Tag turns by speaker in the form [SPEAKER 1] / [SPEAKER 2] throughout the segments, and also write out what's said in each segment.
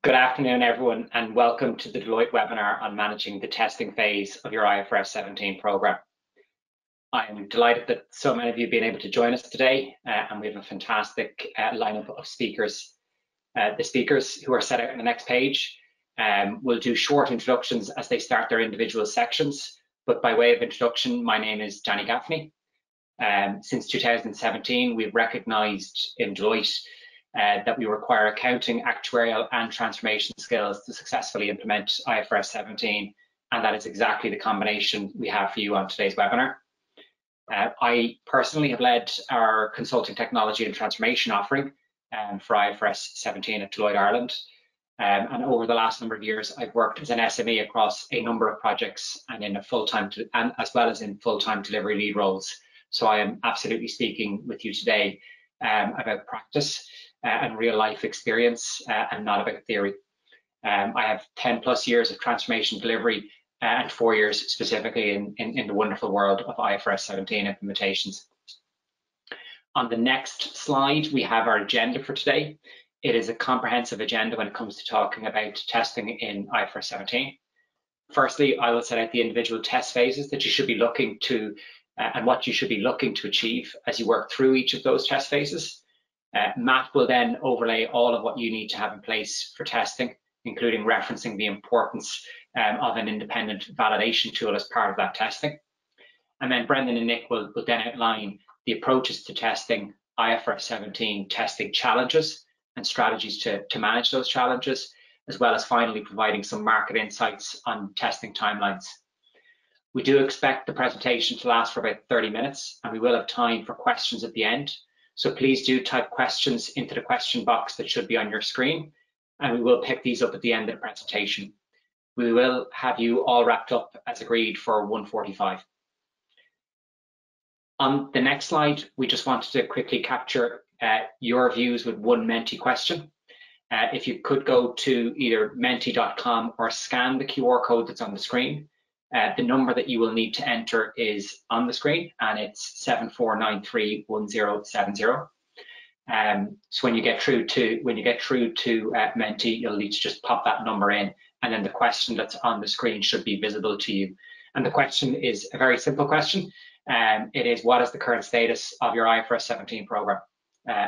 [SPEAKER 1] Good afternoon, everyone, and welcome to the Deloitte webinar on managing the testing phase of your IFRS 17 program. I'm delighted that so many of you have been able to join us today, and we have a fantastic lineup of speakers. The speakers who are set out on the next page will do short introductions as they start their individual sections, but by way of introduction, my name is Danny Gaffney. Since 2017, we've recognised in Deloitte that we require accounting, actuarial and transformation skills to successfully implement IFRS 17, and that is exactly the combination we have for you on today's webinar. I personally have led our consulting technology and transformation offering for IFRS 17 at Deloitte Ireland, and over the last number of years I've worked as an SME across a number of projects and in a full-time as well as in full-time delivery lead roles. So I am absolutely speaking with you today about practice and real life experience and not about theory. I have 10+ years of transformation delivery and 4 years specifically in the wonderful world of IFRS 17 implementations. On the next slide, we have our agenda for today. It is a comprehensive agenda when it comes to talking about testing in IFRS 17. Firstly, I will set out the individual test phases that you should be looking to and what you should be looking to achieve as you work through each of those test phases. Matt will then overlay all of what you need to have in place for testing, including referencing the importance of an independent validation tool as part of that testing. And then Brendan and Nick will then outline the approaches to testing, IFRS 17 testing challenges and strategies to manage those challenges, as well as finally providing some market insights on testing timelines. We do expect the presentation to last for about 30 minutes, and we will have time for questions at the end. So please do type questions into the question box that should be on your screen, and we will pick these up at the end of the presentation. We will have you all wrapped up as agreed for 1:45. On the next slide, we just wanted to quickly capture your views with one Menti question. If you could go to either menti.com or scan the QR code that's on the screen. The number that you will need to enter is on the screen, and it's 74931070. So when you get through to Menti, you'll need to just pop that number in, and then the question that's on the screen should be visible to you. And the question is a very simple question. It is, what is the current status of your IFRS 17 program?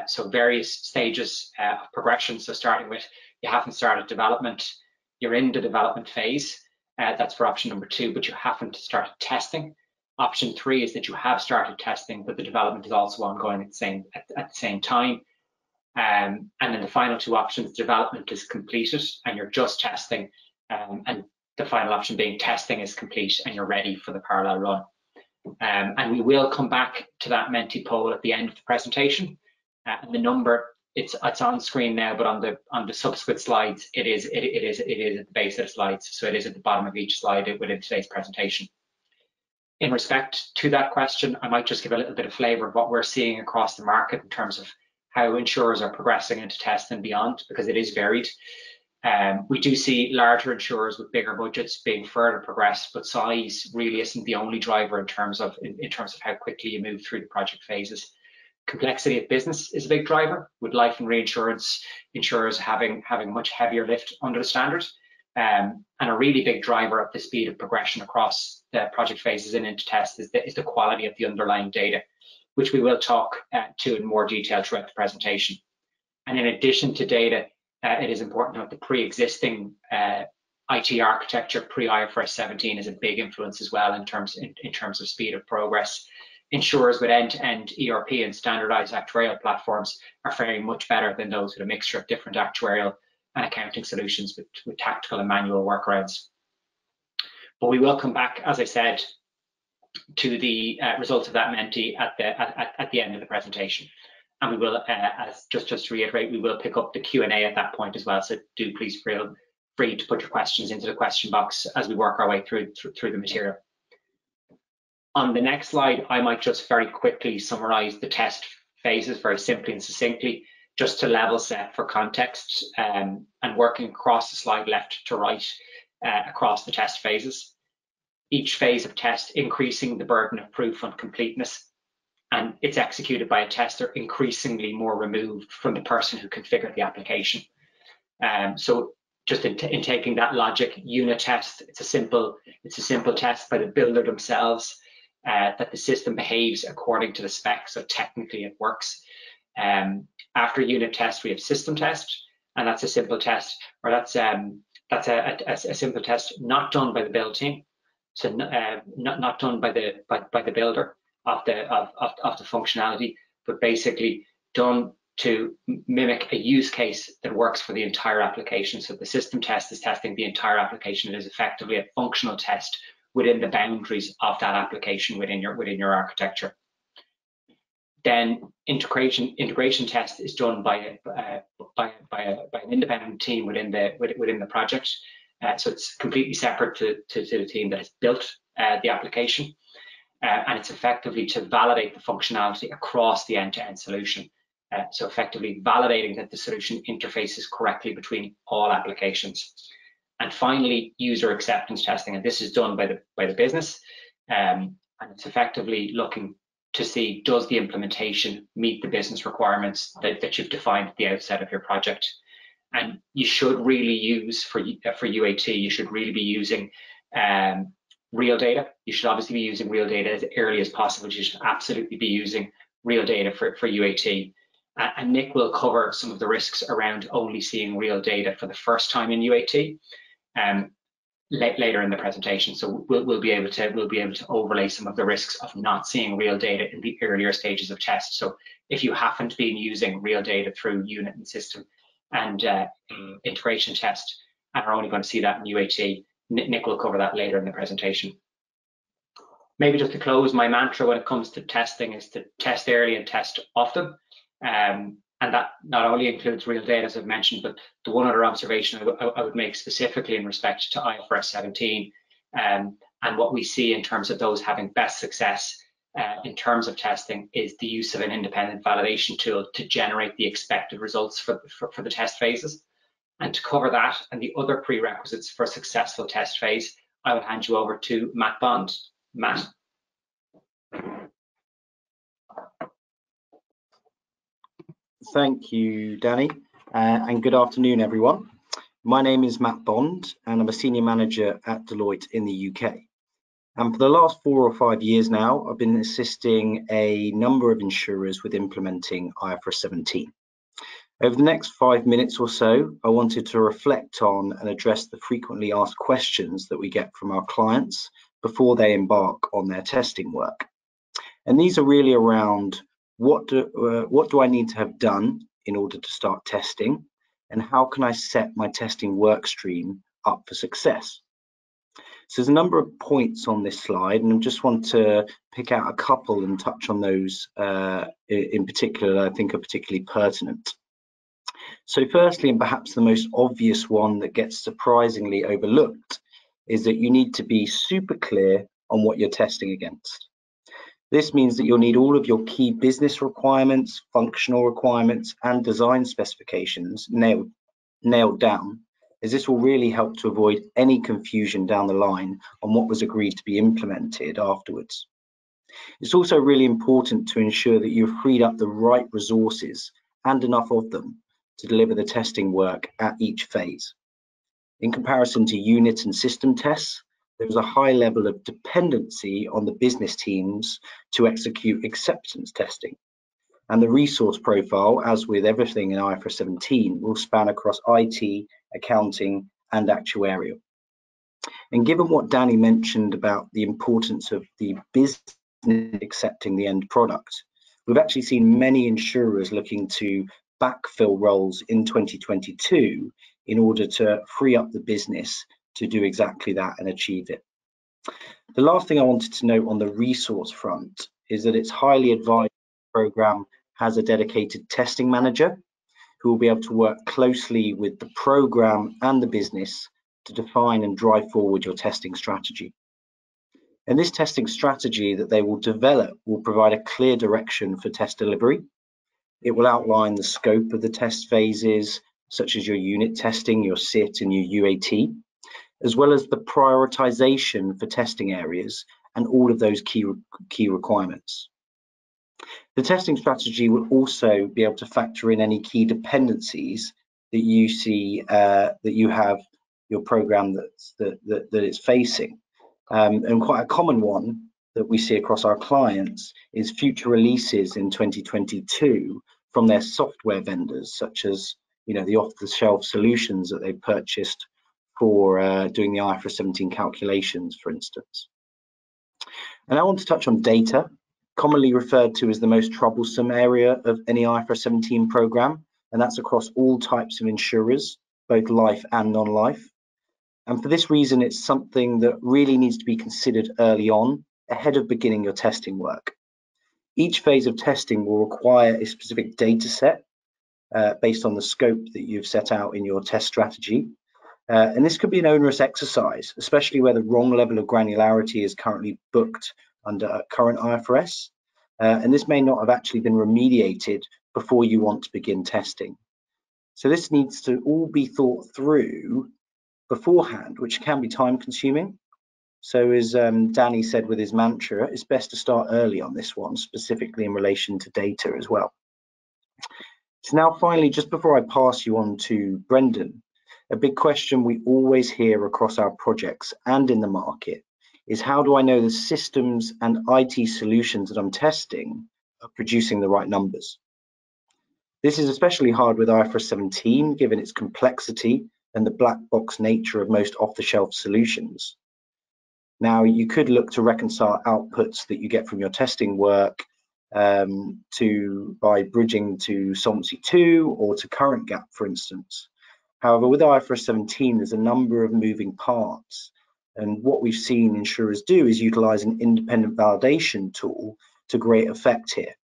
[SPEAKER 1] So various stages of progression. So starting with, you haven't started development, you're in the development phase. That's for option number 2, but you haven't started testing. Option 3 is that you have started testing, but the development is also ongoing at the same time. And then the final 2 options, development is completed and you're just testing, and the final option being testing is complete and you're ready for the parallel run. And we will come back to that Menti poll at the end of the presentation. And the number, it's on screen now, but on the subsequent slides, it is at the base of the slides, so it is at the bottom of each slide within today's presentation. In respect to that question, I might just give a little bit of flavour of what we're seeing across the market in terms of how insurers are progressing into test and beyond, because it is varied. We do see larger insurers with bigger budgets being further progressed, but size really isn't the only driver in terms of how quickly you move through the project phases. Complexity of business is a big driver, with life and reinsurance insurers having much heavier lift under the standard, and a really big driver of the speed of progression across the project phases and into test is the quality of the underlying data, which we will talk to in more detail throughout the presentation. And in addition to data, it is important to note the pre-existing IT architecture pre-IFRS 17 is a big influence as well in terms of speed of progress. Insurers with end-to-end ERP and standardized actuarial platforms are faring much better than those with a mixture of different actuarial and accounting solutions with tactical and manual workarounds. But we will come back, as I said, to the results of that Menti at the end of the presentation. And we will, just to reiterate, we will pick up the Q&A at that point as well. So do please feel free to put your questions into the question box as we work our way through the material. On the next slide, I might just very quickly summarize the test phases very simply and succinctly, just to level set for context, and working across the slide left to right across the test phases. Each phase of test increasing the burden of proof on completeness, and it's executed by a tester increasingly more removed from the person who configured the application. So just in taking that logic, unit test. It's a simple test by the builder themselves that the system behaves according to the spec, so technically it works. After unit test, we have system test, and that's a simple test, or that's a simple test not done by the build team, so not done by the builder of the functionality, but basically done to mimic a use case that works for the entire application. So the system test is testing the entire application. It is effectively a functional test within the boundaries of that application within your architecture. Then integration test is done by an independent team within the project. So it's completely separate to the team that has built the application, and it's effectively to validate the functionality across the end-to-end solution. So effectively validating that the solution interfaces correctly between all applications. And finally, user acceptance testing, and this is done by the business, and it's effectively looking to see, does the implementation meet the business requirements that you've defined at the outset of your project. And you should really use, for UAT, you should really be using real data. You should obviously be using real data as early as possible. You should absolutely be using real data for UAT. And Nick will cover some of the risks around only seeing real data for the first time in UAT later in the presentation. So we'll be able to overlay some of the risks of not seeing real data in the earlier stages of test. So if you haven't been using real data through unit and system and integration test and are only going to see that in UAT, Nick will cover that later in the presentation. Maybe just to close, my mantra when it comes to testing is to test early and test often. And that not only includes real data, as I've mentioned, but the one other observation I would make specifically in respect to IFRS 17 and what we see in terms of those having best success in terms of testing is the use of an independent validation tool to generate the expected results for the test phases. And to cover that and the other prerequisites for a successful test phase, I will hand you over to Matt Bond. Matt.
[SPEAKER 2] Thank you, Danny, and good afternoon, everyone. My name is Matt Bond, and I'm a senior manager at Deloitte in the UK. And for the last 4 or 5 years now, I've been assisting a number of insurers with implementing IFRS 17. Over the next 5 minutes or so, I wanted to reflect on and address the frequently asked questions that we get from our clients before they embark on their testing work. And these are really around what do I need to have done in order to start testing, and how can I set my testing work stream up for success? So there's a number of points on this slide, and I just want to pick out a couple and touch on those in particular that I think are particularly pertinent. So firstly, and perhaps the most obvious one that gets surprisingly overlooked, is that you need to be super clear on what you're testing against. This means that you'll need all of your key business requirements, functional requirements, and design specifications nailed down, as this will really help to avoid any confusion down the line on what was agreed to be implemented afterwards. It's also really important to ensure that you've freed up the right resources and enough of them to deliver the testing work at each phase. In comparison to unit and system tests, there's a high level of dependency on the business teams to execute acceptance testing. And the resource profile, as with everything in IFRS 17, will span across IT, accounting, and actuarial. And given what Danny mentioned about the importance of the business accepting the end product, we've actually seen many insurers looking to backfill roles in 2022 in order to free up the business to do exactly that and achieve it. The last thing I wanted to note on the resource front is that it's highly advised the program has a dedicated testing manager who will be able to work closely with the program and the business to define and drive forward your testing strategy. And this testing strategy that they will develop will provide a clear direction for test delivery. It will outline the scope of the test phases, such as your unit testing, your SIT, and your UAT, as well as the prioritization for testing areas and all of those key requirements. The testing strategy will also be able to factor in any key dependencies that you see that you have your program that it's facing. And quite a common one that we see across our clients is future releases in 2022 from their software vendors, such as the off-the-shelf solutions that they purchased for doing the IFRS 17 calculations, for instance. And I want to touch on data, commonly referred to as the most troublesome area of any IFRS 17 program, and that's across all types of insurers, both life and non-life. And for this reason, it's something that really needs to be considered early on, ahead of beginning your testing work. Each phase of testing will require a specific data set based on the scope that you've set out in your test strategy. And this could be an onerous exercise, especially where the wrong level of granularity is currently booked under current IFRS. And this may not have actually been remediated before you want to begin testing. So this needs to all be thought through beforehand, which can be time consuming. So as Danny said with his mantra, it's best to start early on this one, specifically in relation to data as well. So now finally, just before I pass you on to Brendan, a big question we always hear across our projects and in the market is, how do I know the systems and IT solutions that I'm testing are producing the right numbers? This is especially hard with IFRS 17, given its complexity and the black box nature of most off-the-shelf solutions. Now, you could look to reconcile outputs that you get from your testing work by bridging to Solvency II or to current GAAP, for instance. However, with IFRS 17, there's a number of moving parts. And what we've seen insurers do is utilize an independent validation tool to great effect here.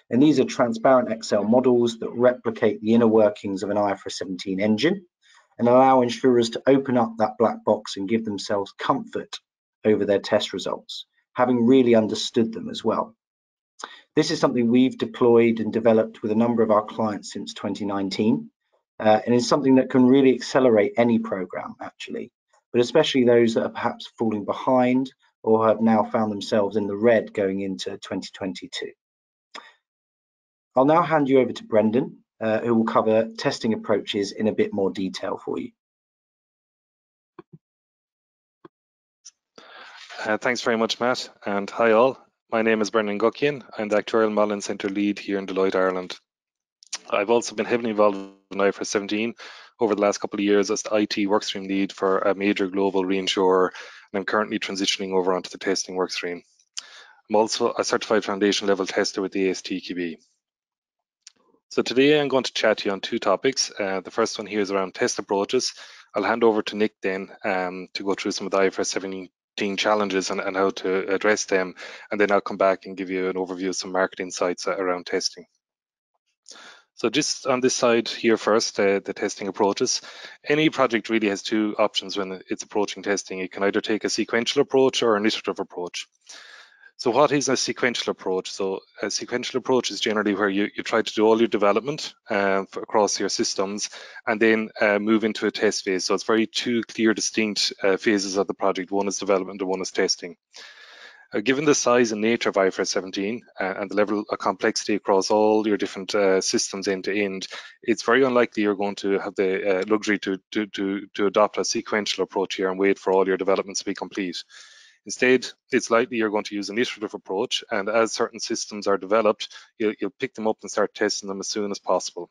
[SPEAKER 2] And these are transparent Excel models that replicate the inner workings of an IFRS 17 engine and allow insurers to open up that black box and give themselves comfort over their test results, having really understood them as well. This is something we've deployed and developed with a number of our clients since 2019, and is something that can really accelerate any program, actually, but especially those that are perhaps falling behind or have now found themselves in the red going into 2022. I'll now hand you over to Brendan, who will cover testing approaches in a bit more detail for you.
[SPEAKER 3] Thanks very much, Matt, and hi all. My name is Brendan Guckian. I'm the Actuarial Modelling Centre Lead here in Deloitte, Ireland. I've also been heavily involved in IFRS 17 over the last couple of years as the IT workstream lead for a major global reinsurer, and I'm currently transitioning over onto the testing workstream. I'm also a certified foundation level tester with the ASTQB. So today I'm going to chat to you on two topics. The first one here is around test approaches. I'll hand over to Nick then to go through some of the IFRS 17 challenges and how to address them, and then I'll come back and give you an overview of some market insights around testing. So just on this side here first, the testing approaches. Any project really has two options when it's approaching testing. It can either take a sequential approach or an iterative approach. So what is a sequential approach? So a sequential approach is generally where you try to do all your development across your systems and then move into a test phase. So it's very two clear, distinct phases of the project. One is development and one is testing. Given the size and nature of IFRS 17 and the level of complexity across all your different systems end to end, it's very unlikely you're going to have the luxury to adopt a sequential approach here and wait for all your developments to be complete. Instead, it's likely you're going to use an iterative approach, and as certain systems are developed, you'll pick them up and start testing them as soon as possible.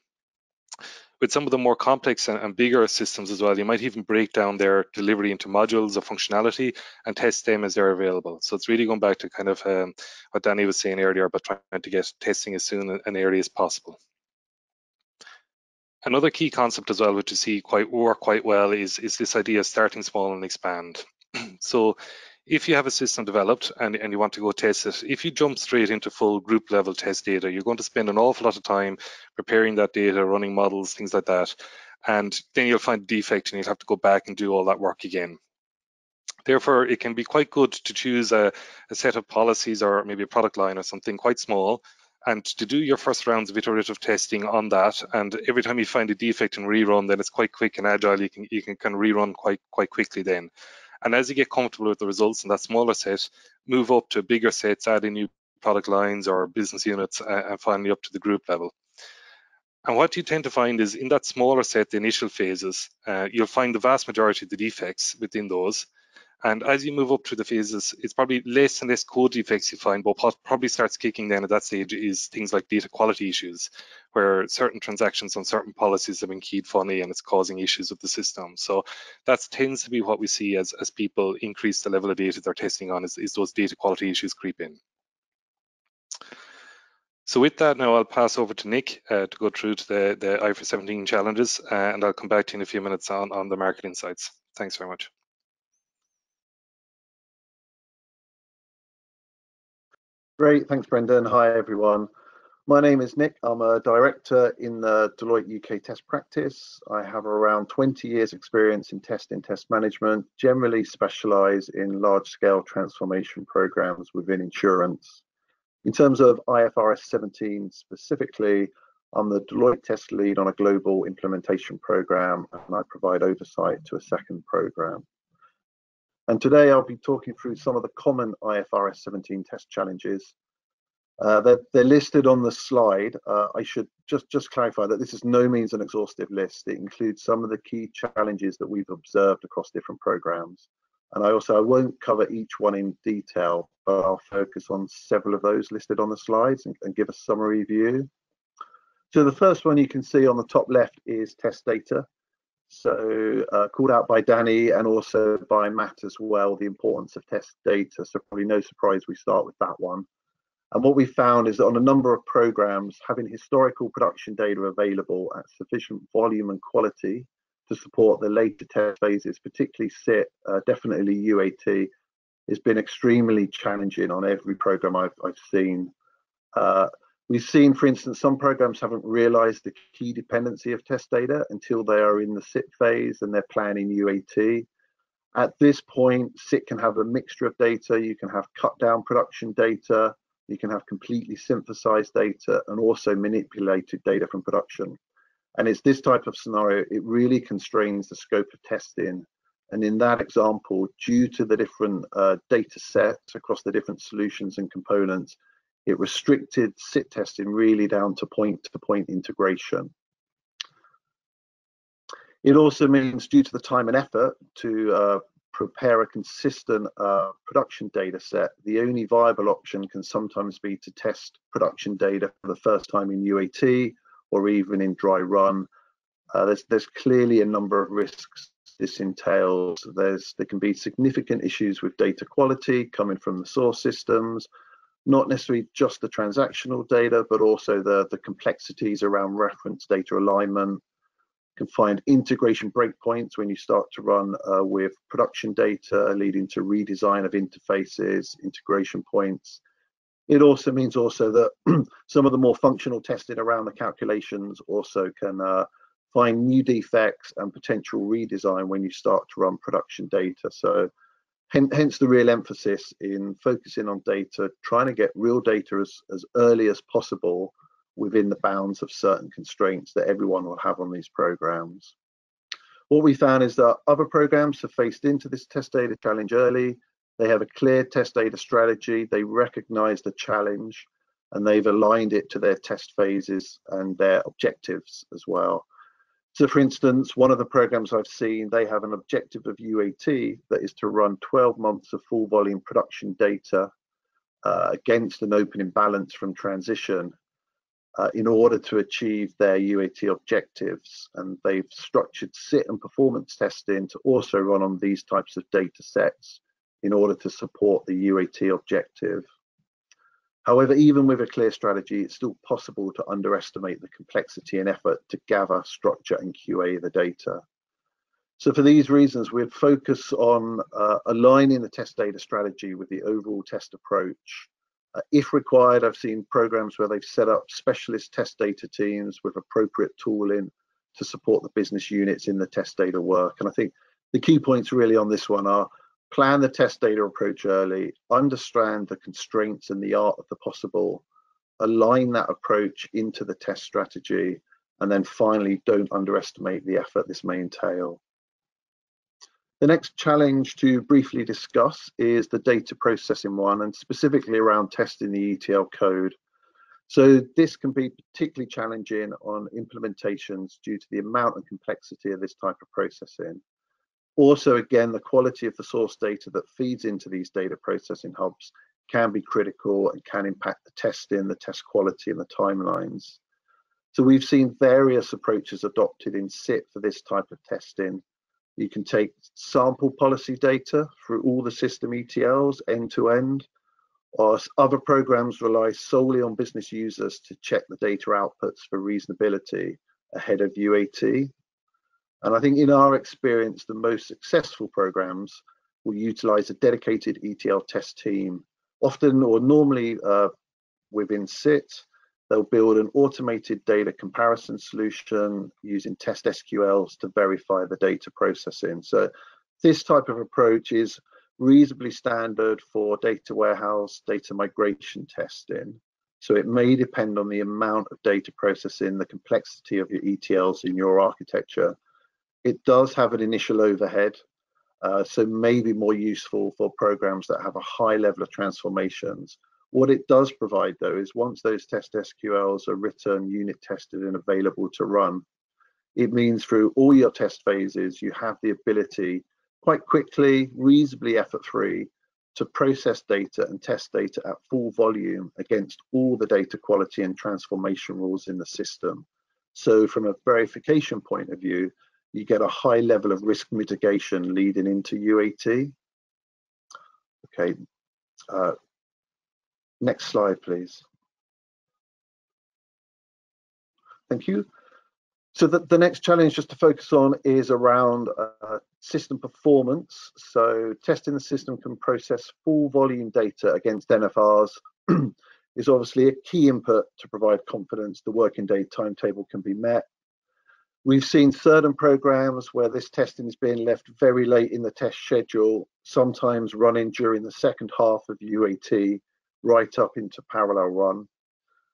[SPEAKER 3] With some of the more complex and bigger systems as well, you might even break down their delivery into modules of functionality and test them as they're available. So it's really going back to kind of what Danny was saying earlier about trying to get testing as soon and early as possible. Another key concept as well, which you see work quite well, is this idea of starting small and expand. So if you have a system developed and you want to go test it, if you jump straight into full group level test data, you're going to spend an awful lot of time preparing that data, running models, things like that. And then you'll find a defect and you'll have to go back and do all that work again. Therefore, it can be quite good to choose a set of policies or maybe a product line or something quite small, and to do your first rounds of iterative testing on that. And every time you find a defect and rerun, then it's quite quick and agile. You can kind of rerun quite quickly then. And as you get comfortable with the results in that smaller set, move up to bigger sets, add in new product lines or business units, and finally up to the group level. And what you tend to find is in that smaller set, the initial phases, you'll find the vast majority of the defects within those. And as you move up through the phases, it's probably less and less code defects you find, but what probably starts kicking then at that stage is things like data quality issues, where certain transactions on certain policies have been keyed funny and it's causing issues with the system. So that tends to be what we see as people increase the level of data they're testing on, is those data quality issues creep in. So with that, now I'll pass over to Nick to go through to the Ifrs 17 challenges, and I'll come back to you in a few minutes on the market insights. Thanks very much.
[SPEAKER 4] Great, thanks Brendan. Hi everyone. My name is Nick. I'm a director in the Deloitte UK test practice. I have around 20 years experience in test management, generally specialise in large-scale transformation programs within insurance. In terms of IFRS 17 specifically, I'm the Deloitte test lead on a global implementation program, and I provide oversight to a second program. And today I'll be talking through some of the common IFRS 17 test challenges. They're listed on the slide. I should just clarify that this is no means an exhaustive list. It includes some of the key challenges that we've observed across different programs. And I won't cover each one in detail, but I'll focus on several of those listed on the slides and give a summary view. So the first one you can see on the top left is test data. So called out by Danny and also by Matt as well, the importance of test data. So probably no surprise we start with that one. And what we found is that on a number of programs, having historical production data available at sufficient volume and quality to support the later test phases, particularly SIT, definitely UAT, has been extremely challenging on every program I've seen. We've seen, for instance, some programs haven't realized the key dependency of test data until they are in the SIT phase and they're planning UAT. At this point, SIT can have a mixture of data. You can have cut down production data, you can have completely synthesized data, and also manipulated data from production. And it's this type of scenario, it really constrains the scope of testing. And in that example, due to the different data sets across the different solutions and components, it restricted SIT testing really down to point-to-point integration. It also means, due to the time and effort to prepare a consistent production data set, the only viable option can sometimes be to test production data for the first time in UAT or even in dry run. There's clearly a number of risks this entails. There can be significant issues with data quality coming from the source systems, not necessarily just the transactional data, but also the complexities around reference data alignment. You can find integration breakpoints when you start to run with production data, leading to redesign of interfaces, integration points. It also means that some of the more functional testing around the calculations also can find new defects and potential redesign when you start to run production data. So hence the real emphasis in focusing on data, trying to get real data as early as possible within the bounds of certain constraints that everyone will have on these programs. What we found is that other programs have faced into this test data challenge early. They have a clear test data strategy, they recognize the challenge, and they've aligned it to their test phases and their objectives as well. So for instance, one of the programs I've seen, they have an objective of UAT that is to run 12 months of full volume production data against an opening balance from transition in order to achieve their UAT objectives. And they've structured SIT and performance testing to also run on these types of data sets in order to support the UAT objective. However, even with a clear strategy, it's still possible to underestimate the complexity and effort to gather, structure, and QA the data. So for these reasons, we'd focus on aligning the test data strategy with the overall test approach. If required, I've seen programs where they've set up specialist test data teams with appropriate tooling to support the business units in the test data work. And I think the key points really on this one are: plan the test data approach early, understand the constraints and the art of the possible, align that approach into the test strategy, and then finally, don't underestimate the effort this may entail. The next challenge to briefly discuss is the data processing one, and specifically around testing the ETL code. So this can be particularly challenging on implementations due to the amount and complexity of this type of processing. Also, again, the quality of the source data that feeds into these data processing hubs can be critical and can impact the testing, the test quality, and the timelines. So we've seen various approaches adopted in SIT for this type of testing. You can take sample policy data through all the system ETLs end to end, or other programs rely solely on business users to check the data outputs for reasonability ahead of UAT. And I think in our experience, the most successful programs will utilize a dedicated ETL test team. Often or normally within SIT, they'll build an automated data comparison solution using test SQLs to verify the data processing. So this type of approach is reasonably standard for data warehouse, data migration testing. So it may depend on the amount of data processing, the complexity of your ETLs in your architecture. It does have an initial overhead, so may be more useful for programs that have a high level of transformations. What it does provide, though, is once those test SQLs are written, unit tested, and available to run, it means through all your test phases, you have the ability quite quickly, reasonably effort-free, to process data and test data at full volume against all the data quality and transformation rules in the system. So from a verification point of view, you get a high level of risk mitigation leading into UAT. Okay, next slide, please. Thank you. So the next challenge just to focus on is around system performance. So testing the system can process full volume data against NFRs is obviously a key input to provide confidence the working day timetable can be met. We've seen certain programs where this testing is being left very late in the test schedule, sometimes running during the second half of UAT, right up into parallel run.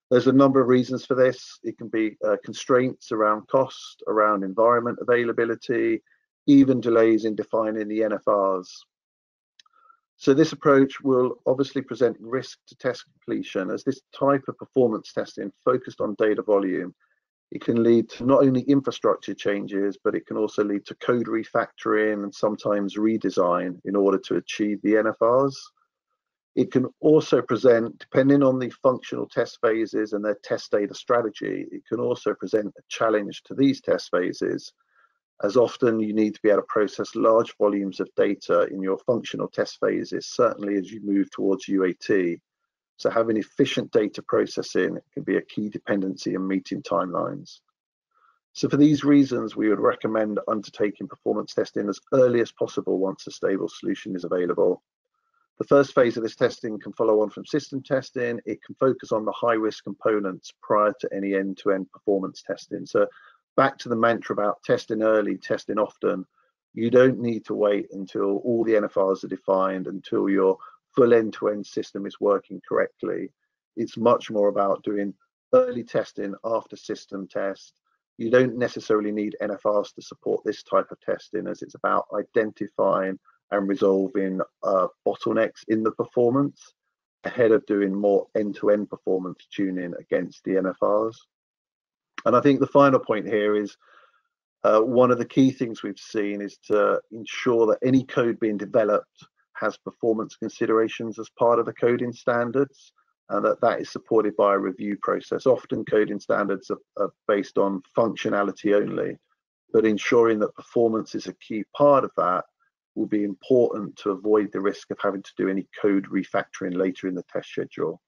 [SPEAKER 4] There's a number of reasons for this. It can be constraints around cost, around environment availability, even delays in defining the NFRs. So this approach will obviously present risk to test completion, as this type of performance testing focused on data volume, it can lead to not only infrastructure changes, but it can also lead to code refactoring and sometimes redesign in order to achieve the NFRs. It can also present, depending on the functional test phases and their test data strategy, it can also present a challenge to these test phases, as often you need to be able to process large volumes of data in your functional test phases, certainly as you move towards UAT. So having efficient data processing can be a key dependency in meeting timelines. So for these reasons, we would recommend undertaking performance testing as early as possible once a stable solution is available. The first phase of this testing can follow on from system testing. It can focus on the high-risk components prior to any end-to-end performance testing. So back to the mantra about testing early, testing often. You don't need to wait until all the NFRs are defined, until your full end-to-end system is working correctly. It's much more about doing early testing after system test. You don't necessarily need NFRs to support this type of testing, as it's about identifying and resolving bottlenecks in the performance ahead of doing more end-to-end performance tuning against the NFRs. And I think the final point here is one of the key things we've seen is to ensure that any code being developed has performance considerations as part of the coding standards, and that is supported by a review process. Often coding standards are based on functionality only, but ensuring that performance is a key part of that will be important to avoid the risk of having to do any code refactoring later in the test schedule.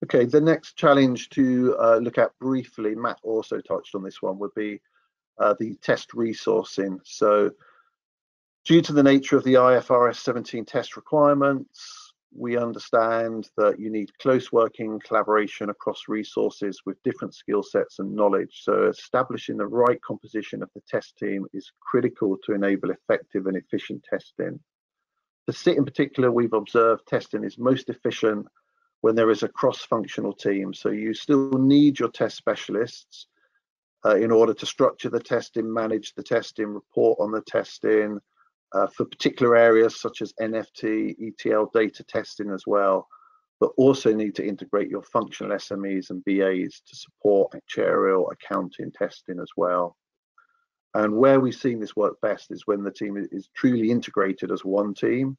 [SPEAKER 4] Okay, the next challenge to look at briefly, Matt also touched on this one, would be the test resourcing. So due to the nature of the IFRS 17 test requirements, we understand that you need close working collaboration across resources with different skill sets and knowledge. So establishing the right composition of the test team is critical to enable effective and efficient testing. For SIT in particular, we've observed testing is most efficient when there is a cross-functional team. So you still need your test specialists in order to structure the testing, manage the testing, report on the testing, for particular areas such as NFT, ETL data testing as well. but also need to integrate your functional SMEs and BAs to support actuarial, accounting, testing as well. And where we've seen this work best is when the team is truly integrated as one team.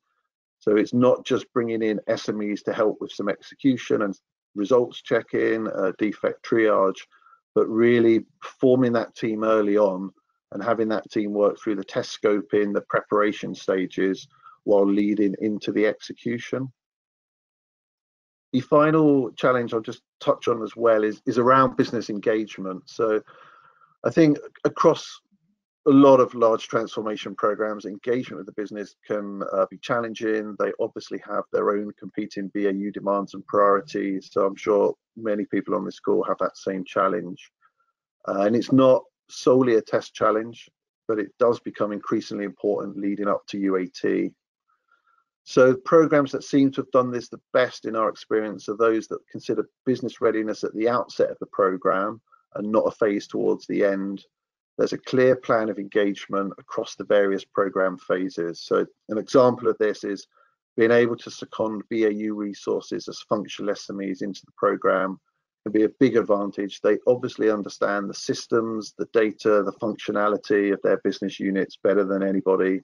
[SPEAKER 4] So it's not just bringing in SMEs to help with some execution and results check-in, defect triage, but really forming that team early on and having that team work through the test scoping, the preparation stages, while leading into the execution. The final challenge I'll just touch on as well is around business engagement. So I think across a lot of large transformation programs, engagement with the business can be challenging. They obviously have their own competing BAU demands and priorities. So I'm sure many people on this call have that same challenge. And it's not solely a test challenge, but it does become increasingly important leading up to UAT. So programs that seem to have done this the best in our experience are those that consider business readiness at the outset of the program and not a phase towards the end. There's a clear plan of engagement across the various program phases. So an example of this is being able to second BAU resources as functional SMEs into the program can be a big advantage. They obviously understand the systems, the data, the functionality of their business units better than anybody.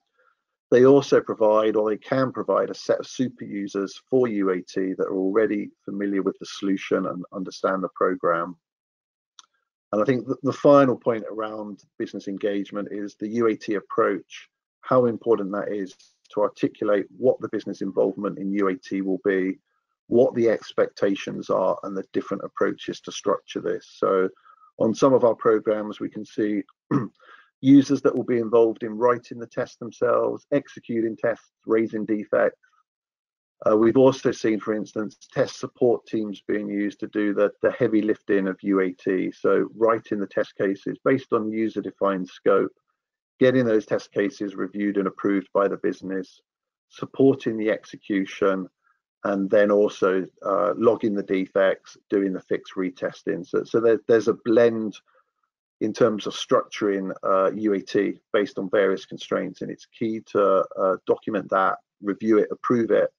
[SPEAKER 4] They also provide, or they can provide, a set of super users for UAT that are already familiar with the solution and understand the program. And I think the final point around business engagement is the UAT approach, how important that is to articulate what the business involvement in UAT will be, what the expectations are, and the different approaches to structure this. So on some of our programs, we can see users that will be involved in writing the tests themselves, executing tests, raising defects. We've also seen, for instance, test support teams being used to do the heavy lifting of UAT. So writing the test cases based on user-defined scope, getting those test cases reviewed and approved by the business, supporting the execution, and then also logging the defects, doing the fix retesting. So there's a blend in terms of structuring UAT based on various constraints, and it's key to document that, review it, approve it,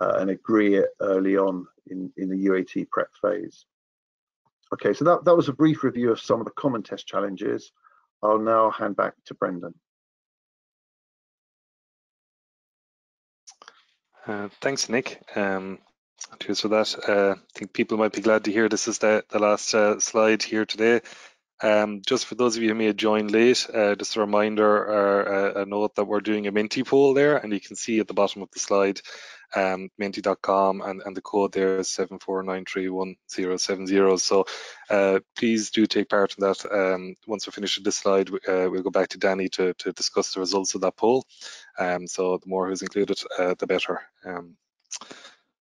[SPEAKER 4] and agree it early on in the UAT prep phase. Okay, so that was a brief review of some of the common test challenges. I'll now hand back to Brendan.
[SPEAKER 3] Thanks, Nick. Cheers for that. I think people might be glad to hear this is the last slide here today. Just for those of you who may have joined late, just a reminder or a note that we're doing a Menti poll there, and you can see at the bottom of the slide menti.com, and the code there is 74931070. So please do take part in that. Once we're finished with this slide, we'll go back to Danny to discuss the results of that poll. So the more who's included, the better.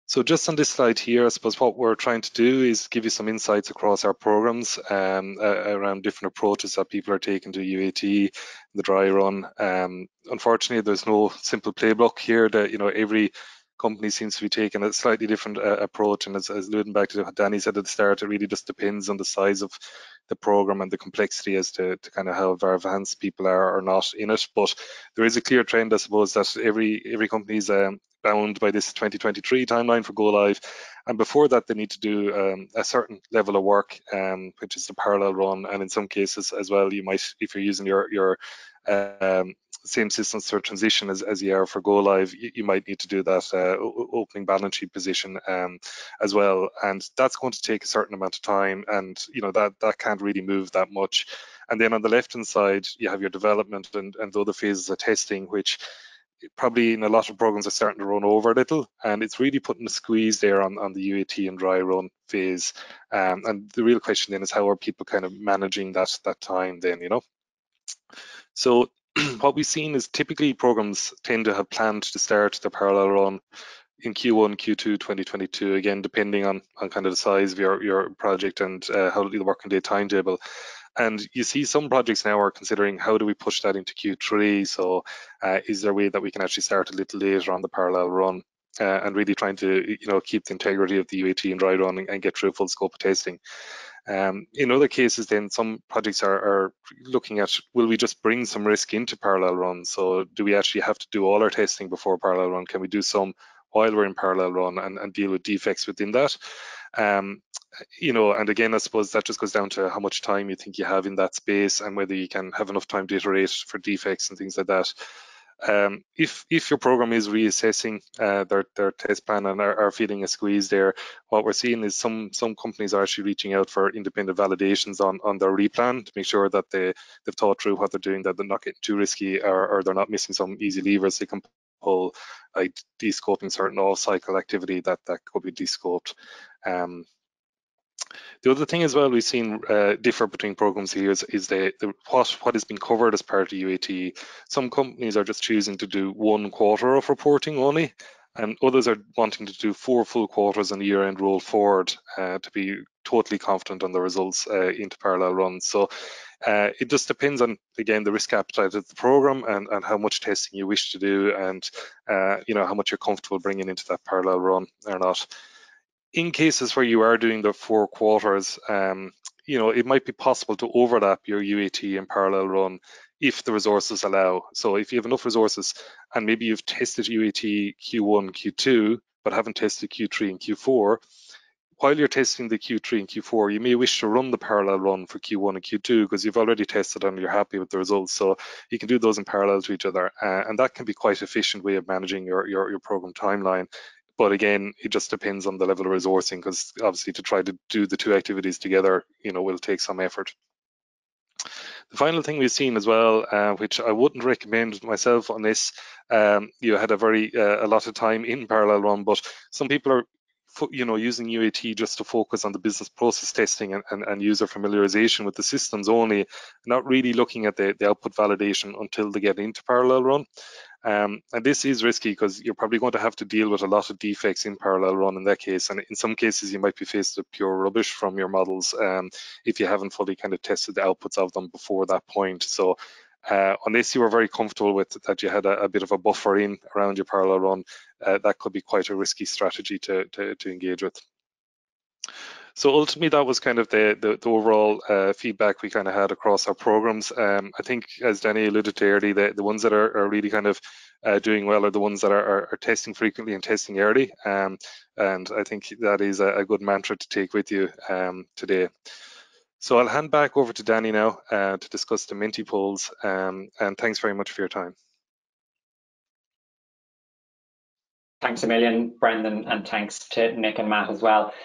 [SPEAKER 3] So just on this slide here, I suppose what we're trying to do is give you some insights across our programs around different approaches that people are taking to UAT, the dry run. Unfortunately, there's no simple playbook here. That every company seems to be taking a slightly different approach, and as alluding back to what Danny said at the start, it really just depends on the size of the program and the complexity as to kind of how advanced people are or not in it. But there is a clear trend, I suppose, that every company is bound by this 2023 timeline for go live, and before that they need to do a certain level of work, which is the parallel run, and in some cases as well, you might, if you're using your same systems for transition as you are for go live, you might need to do that opening balance sheet position as well, and that's going to take a certain amount of time, and that can't really move that much. And then on the left hand side you have your development and the other phases of testing, which probably in a lot of programs are starting to run over a little, and it's really putting a squeeze there on the UAT and dry run phase. And the real question then is, how are people kind of managing that time then, So what we've seen is typically programs tend to have planned to start the parallel run in Q1, Q2 2022, again depending on kind of the size of your project and how the working day timetable. And you see some projects now are considering, how do we push that into Q3? So is there a way that we can actually start a little later on the parallel run, and really trying to keep the integrity of the UAT and dry run and get through a full scope of testing. In other cases then, some projects are looking at, will we just bring some risk into parallel run? So do we actually have to do all our testing before parallel run? Can we do some while we're in parallel run and deal with defects within that. You know, and again, I suppose that just goes down to how much time you think you have in that space and whether you can have enough time to iterate for defects and things like that. If your program is reassessing their test plan and are feeling a squeeze there, what we're seeing is some companies are actually reaching out for independent validations on their replan to make sure that they've thought through what they're doing, that they're not getting too risky, or they're not missing some easy levers they can pull, like de-scoping certain off-cycle activity that could be de-scoped. The other thing as well we've seen differ between programs here is what is being covered as part of UAT. Some companies are just choosing to do 1 quarter of reporting only, and others are wanting to do 4 full quarters and year-end roll forward to be totally confident on the results into parallel runs. So it just depends on, again, the risk appetite of the program and how much testing you wish to do, and you know, how much you're comfortable bringing into that parallel run or not. In cases where you are doing the 4 quarters, you know, it might be possible to overlap your UAT and parallel run if the resources allow. So if you have enough resources and maybe you've tested UAT Q1, Q2, but haven't tested Q3 and Q4, while you're testing the Q3 and Q4, you may wish to run the parallel run for Q1 and Q2 because you've already tested and you're happy with the results. So you can do those in parallel to each other, and that can be quite an efficient way of managing your program timeline. But again, it just depends on the level of resourcing, because obviously to try to do the 2 activities together, you know, will take some effort. The final thing we've seen as well, which I wouldn't recommend myself on this, you had a lot of time in parallel run, but some people are, you know, using UAT just to focus on the business process testing and user familiarization with the systems only, not really looking at the output validation until they get into parallel run. And this is risky because you're probably going to have to deal with a lot of defects in parallel run in that case, and in some cases you might be faced with pure rubbish from your models if you haven't fully kind of tested the outputs of them before that point. So unless you were very comfortable with that, you had a bit of a buffer in around your parallel run, that could be quite a risky strategy to engage with. So ultimately, that was kind of the overall feedback we kind of had across our programs. I think, as Danny alluded to earlier, the ones that are really kind of doing well are the ones that are testing frequently and testing early. And I think that is a good mantra to take with you today. So I'll hand back over to Danny now to discuss the Menti polls, and thanks very much for your time.
[SPEAKER 1] Thanks a million, Brendan, and thanks to Nick and Matt as well.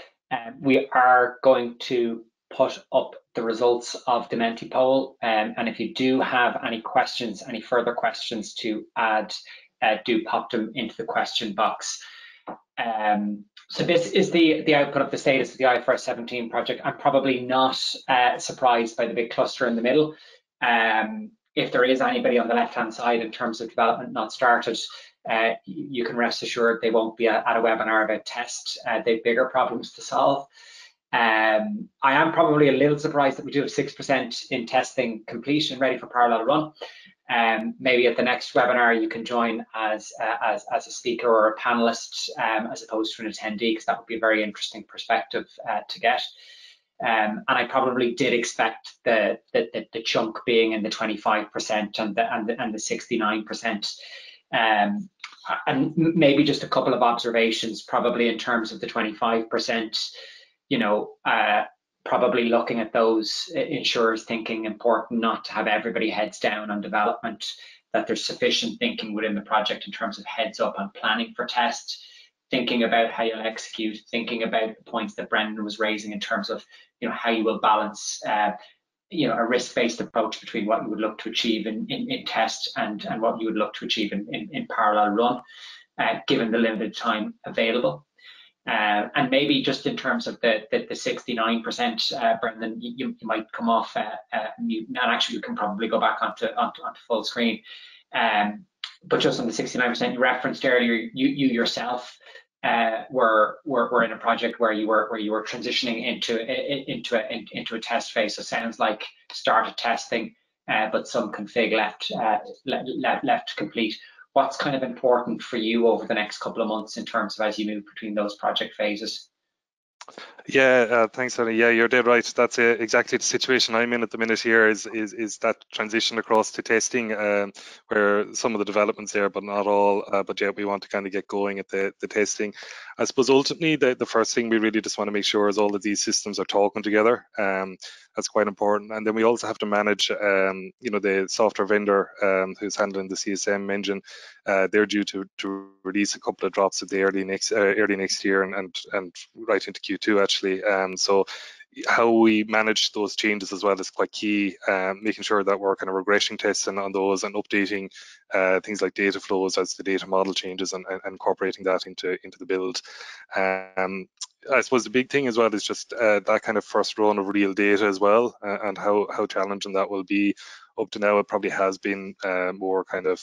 [SPEAKER 1] We are going to put up the results of the Menti poll, and if you do have any questions, any further questions to add, do pop them into the question box. So this is the output of the status of the Ifrs 17 project. I'm probably not surprised by the big cluster in the middle. If there is anybody on the left-hand side in terms of development not started, you can rest assured they won't be at a webinar about test. They have bigger problems to solve. I am probably a little surprised that we do have 6% in testing complete and ready for parallel run. Maybe at the next webinar you can join as a speaker or a panelist as opposed to an attendee, because that would be a very interesting perspective to get. And I probably did expect the chunk being in the 25% and the 69%. And maybe just a couple of observations, probably in terms of the 25%, you know, probably looking at those insurers thinking important not to have everybody heads down on development, that there's sufficient thinking within the project in terms of heads up on planning for tests, thinking about how you'll execute, thinking about the points that Brendan was raising in terms of, you know, how you will balance you know, a risk-based approach between what you would look to achieve in test and what you would look to achieve in parallel run, given the limited time available. And maybe just in terms of the 69%, Brendan, you might come off mute, and actually you can probably go back onto full screen. But just on the 69% you referenced earlier, you yourself were in a project where you were transitioning into a test phase. So it sounds like started testing, but some config left to complete. What's kind of important for you over the next couple of months in terms of as you move between those project phases?
[SPEAKER 3] Yeah, thanks, Tony. Yeah, you're dead right. That's exactly the situation I'm in at the minute here is that transition across to testing, where some of the developments there, but not all. But yeah, we want to kind of get going at the testing. I suppose ultimately the first thing we really just want to make sure is all of these systems are talking together. That's quite important. And then we also have to manage, the software vendor who's handling the CSM engine. They're due to release a couple of drops at the early next year and right into Q2 actually. So how we manage those changes as well is quite key. Making sure that we're kind of regression testing on those and updating things like data flows as the data model changes and incorporating that into the build. I suppose the big thing as well is just that kind of first run of real data as well, and how challenging that will be. Up to now, it probably has been more kind of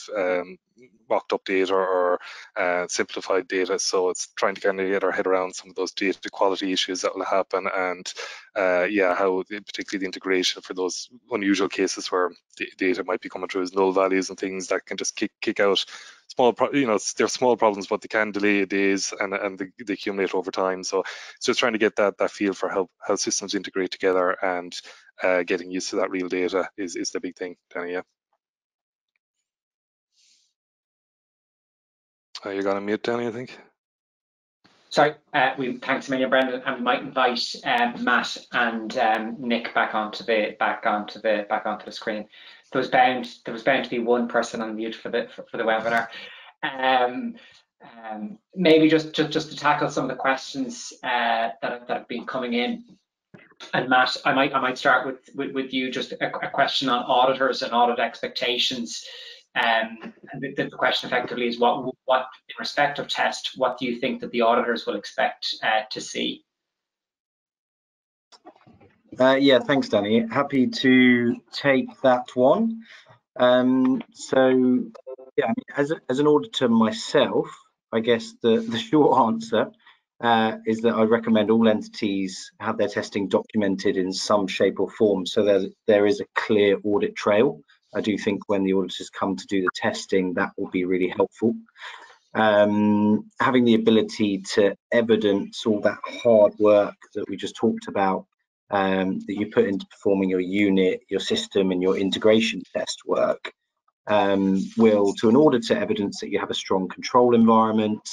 [SPEAKER 3] mocked up data or simplified data. So it's trying to kind of get our head around some of those data quality issues that will happen, and how particularly the integration for those unusual cases where the data might be coming through as null values and things that can just kick out small, they're small problems, but they can delay days and they accumulate over time. So it's just trying to get that feel for how systems integrate together, and getting used to that real data is the big thing, Danny. Yeah. You're gonna mute, Danny, I think.
[SPEAKER 1] Sorry, thanks a million, Brendan, and we might invite Matt and Nick back onto the screen. There was bound to be one person on mute for the webinar. Maybe just to tackle some of the questions that have been coming in. And Matt, I might start with you. Just a question on auditors and audit expectations. And the question effectively is what in respect of test, what do you think that the auditors will expect to see?
[SPEAKER 2] Yeah, thanks, Danny. Happy to take that one. So yeah, as an auditor myself, I guess the short answer is that I recommend all entities have their testing documented in some shape or form, so that there is a clear audit trail. I do think when the auditors come to do the testing, that will be really helpful. Having the ability to evidence all that hard work that we just talked about, that you put into performing your unit, your system, and your integration test work, will, to an auditor, evidence that you have a strong control environment.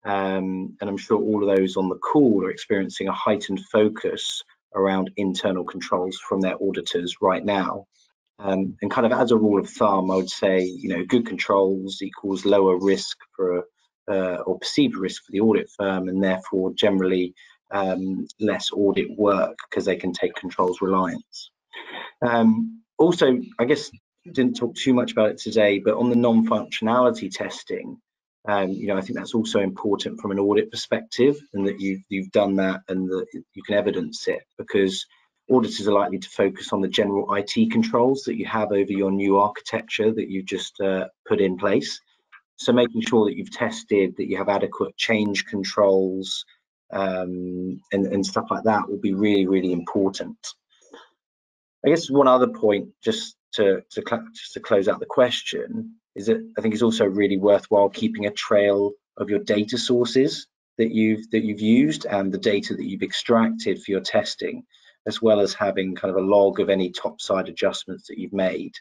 [SPEAKER 2] And I'm sure all of those on the call are experiencing a heightened focus around internal controls from their auditors right now. And kind of as a rule of thumb, I would say, good controls equals lower risk for or perceived risk for the audit firm, and therefore generally less audit work because they can take controls reliance. Also, I guess didn't talk too much about it today, but on the non-functionality testing, I think that's also important from an audit perspective, and that you've done that and that you can evidence it, because auditors are likely to focus on the general IT controls that you have over your new architecture that you've just put in place. So making sure that you've tested, that you have adequate change controls and stuff like that will be really, really important. I guess one other point, just to close out the question, is that I think it's also really worthwhile keeping a trail of your data sources that you've used and the data that you've extracted for your testing, as well as having kind of a log of any topside adjustments that you've made,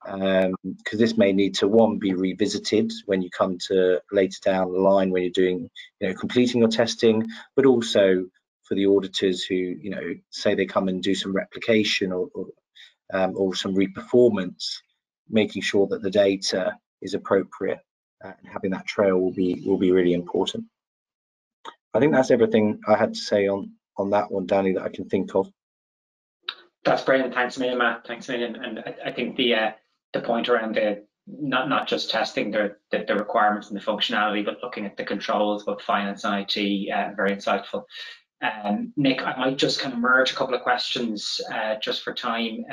[SPEAKER 2] because this may need to, one, be revisited when you come to later down the line when you're doing, completing your testing, but also for the auditors who, say they come and do some replication or some reperformance, making sure that the data is appropriate and having that trail will be really important. I think that's everything I had to say on that one, Danny, that I can think of.
[SPEAKER 1] That's brilliant. Thanks a million, Matt. Thanks a million. And I think the point around the not just testing the requirements and the functionality, but looking at the controls, both finance and IT, very insightful. Nick, I might just kind of merge a couple of questions just for time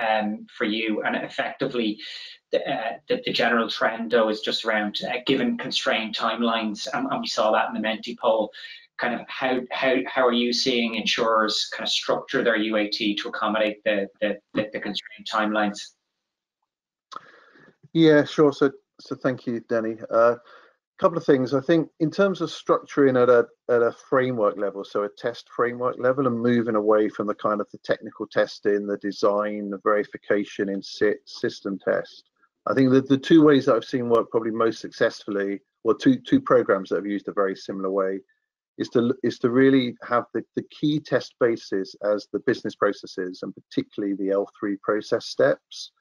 [SPEAKER 1] for you, and effectively the general trend though is just around given constrained timelines, and we saw that in the Menti poll. Kind of how are you seeing insurers kind of structure their UAT to accommodate the constrained timelines?
[SPEAKER 4] Yeah, sure. So thank you, Danny. couple of things. I think in terms of structuring at a framework level, so a test framework level, and moving away from the kind of the technical testing, the design, the verification in system test. I think that the two ways that I've seen work probably most successfully, or two programs that have used a very similar way, is to really have the key test bases as the business processes, and particularly the L3 process steps.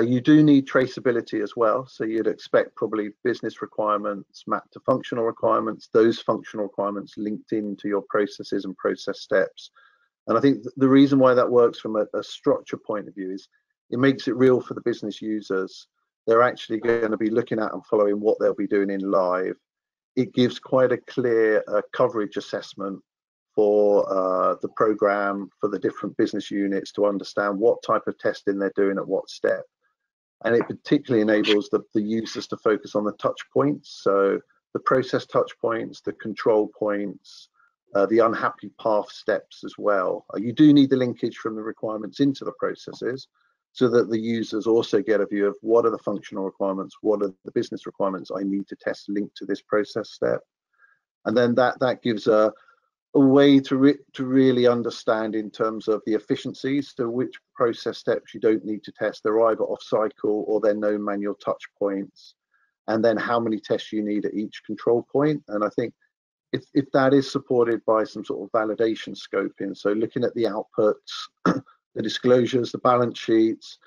[SPEAKER 4] You do need traceability as well, so you'd expect probably business requirements mapped to functional requirements, those functional requirements linked into your processes and process steps. And I think the reason why that works from a structure point of view is it makes it real for the business users. They're actually going to be looking at and following what they'll be doing in live. It gives quite a clear coverage assessment for the program, for the different business units to understand what type of testing they're doing at what step. And it particularly enables the users to focus on the touch points. So the process touch points, the control points, the unhappy path steps as well. You do need the linkage from the requirements into the processes so that the users also get a view of what are the functional requirements, what are the business requirements I need to test linked to this process step. And then that gives a way to really understand in terms of the efficiencies, so which process steps you don't need to test, they're either off cycle or they're no manual touch points, and then how many tests you need at each control point. And I think if that is supported by some sort of validation scoping, so looking at the outputs, the disclosures, the balance sheets,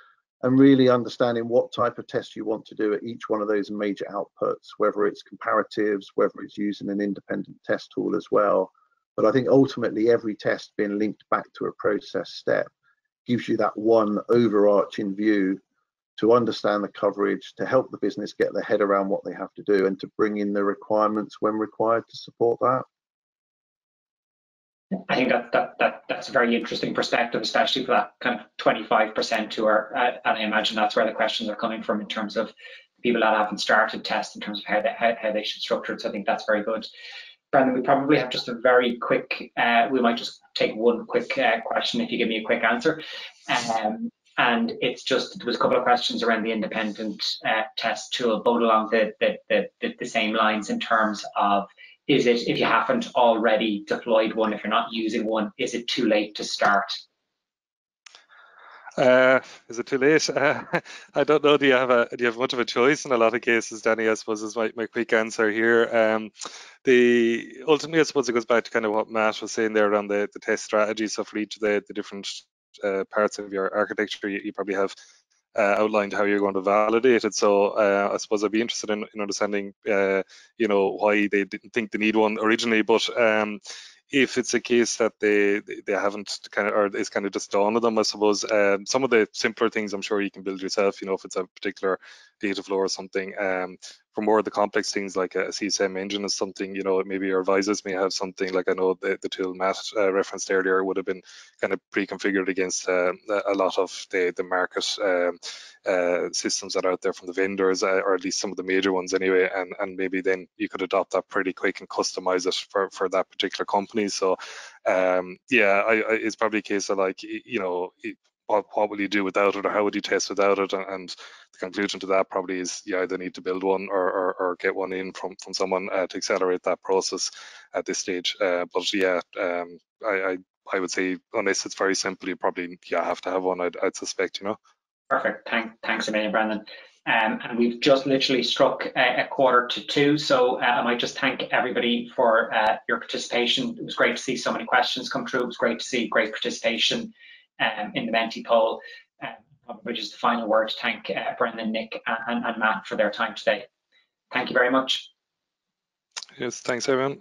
[SPEAKER 4] and really understanding what type of test you want to do at each one of those major outputs, whether it's comparatives, whether it's using an independent test tool as well. But I think ultimately every test being linked back to a process step gives you that one overarching view to understand the coverage, to help the business get their head around what they have to do, and to bring in the requirements when required to support that.
[SPEAKER 1] I think that's a very interesting perspective, especially for that kind of 25% who are, and I imagine that's where the questions are coming from in terms of people that haven't started tests, in terms of how they should structure it. So I think that's very good. Brendan, we probably have just a very quick, we might just take one quick question if you give me a quick answer. And it's just, there was a couple of questions around the independent test tool, both along the same lines in terms of, is it, if you haven't already deployed one, if you're not using one, is it too late to start?
[SPEAKER 3] Is it too late? I don't know. Do you have much of a choice in a lot of cases, Danny? I suppose is my quick answer here. Ultimately, I suppose it goes back to kind of what Matt was saying there around the test strategy. So for each of the different parts of your architecture, you probably have outlined how you're going to validate it. So I suppose I'd be interested in understanding, you know, why they didn't think they need one originally, but if it's a case that they haven't kind of, or it's kind of just dawned on them, I suppose some of the simpler things I'm sure you can build yourself, you know, if it's a particular data flow or something. For more of the complex things like a CSM engine is something, you know, maybe your advisors may have something like, I know the tool Matt referenced earlier would have been kind of pre-configured against a lot of the market systems that are out there from the vendors, or at least some of the major ones anyway, and maybe then you could adopt that pretty quick and customize it for that particular company. So yeah, it's probably a case of like, you know, what will you do without it, or how would you test without it? And the conclusion to that probably is you either need to build one or get one in from someone to accelerate that process at this stage. But yeah, I would say unless it's very simple, you probably have to have one. I'd suspect, you know.
[SPEAKER 1] Perfect. Thanks a million, Brendan. And we've just literally struck 1:45, so I might just thank everybody for your participation. It was great to see so many questions come through. It was great to see great participation in the Menti poll. Probably just the final word to thank Brendan, Nick, and Matt for their time today. Thank you very much.
[SPEAKER 3] Yes, thanks everyone.